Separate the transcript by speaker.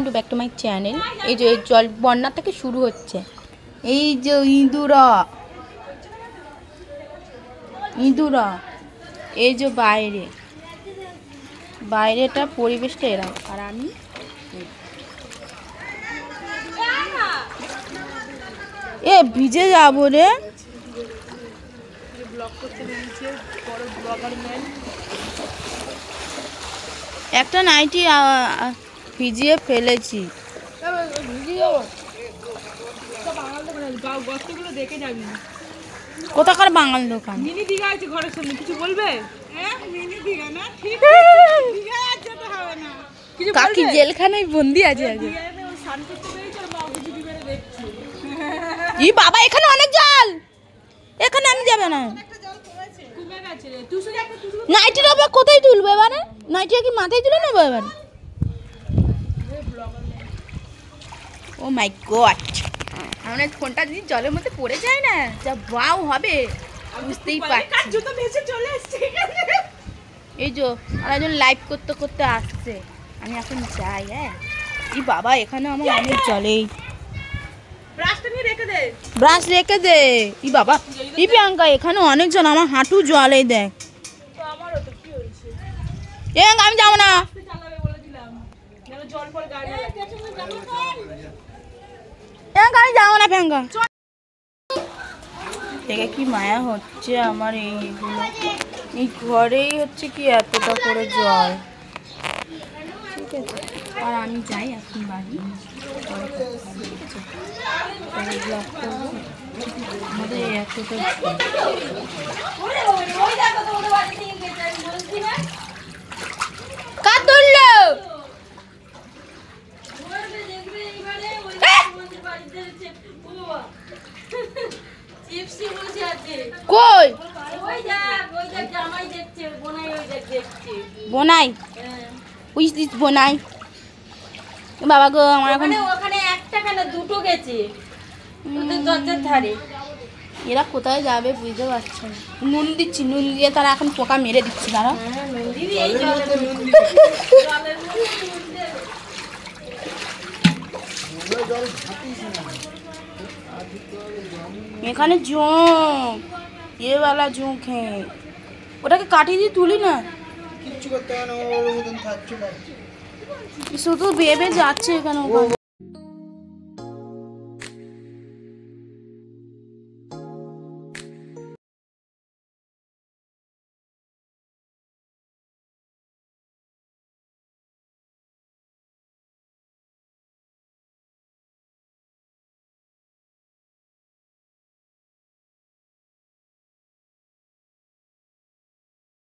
Speaker 1: To back to my channel. এই যে জল বন্যা থেকে শুরু হচ্ছে, এই যে ইঁদুরা ইঁদুরা এই যে বাইরেটা পরিবেশটা এরকম, আর আমি এ ভিজে যাবো রে। একটা নাইটি ভিজিয়ে ফেলেছি। কোথাকার বাঙাল দোকান?
Speaker 2: মিনি দিঘা আছে ঘরের সামনে, কিছু বলবে? মিনি দিঘা না, ঠিক দিঘা যেতে হবে না। কিছু
Speaker 1: কাকি জেলখানায় বন্দি আছে আগে। ই বাবা, এখানে অনেক জল, এখানে আমি যাবে না। নাইটির আবার কোথায় তুলবো এবারে? নাইটি কি মাথায় তুলে নেবো এবার? ও মাই গড, আমার ফোনটা যদি জলের মধ্যে পড়ে যায় না, যা ওয়াও হবে বুঝতেই পারছি। এই যে আর একজন লাইভ করতে করতে আসছে, আমি এখন যাই। হ্যাঁ ই বাবা, এখানে আমার অনেক জলে। ব্রাশ রেখে দে। ই বাবা, ই প্রিয়াঙ্কা, এখানে অনেক জল, আমার হাঁটু জলে। দেখ আমি যাবো না। আমি যাবো না ফ্যাঙ্কা। দেখে কি মায়া হচ্ছে আমার, এইগুলো এই ঘরেই হচ্ছে কি এতটা করে জল। ঠিক আছে, আর আমি যাই এখন বাড়ি। আমাদের এতটা কার ধরলো? কই বোনাই? উইস দিস বোনাই? বাবা গো, আমার এখন
Speaker 3: ওখানে একটা কেন দুটো গেছে দরজার ধারে।
Speaker 1: এরা কোথায় যাবে বুঝতে পারছে না। নুন দিচ্ছি, নুন দিয়ে তারা এখন পোকা মেরে দিচ্ছি। তারা এখানে জোঁক, এবেলা জোঁক। হ্যাঁ, ওটাকে কাটিয়ে দিয়ে তুলি না, শুধু বেবে যাচ্ছে এখানে।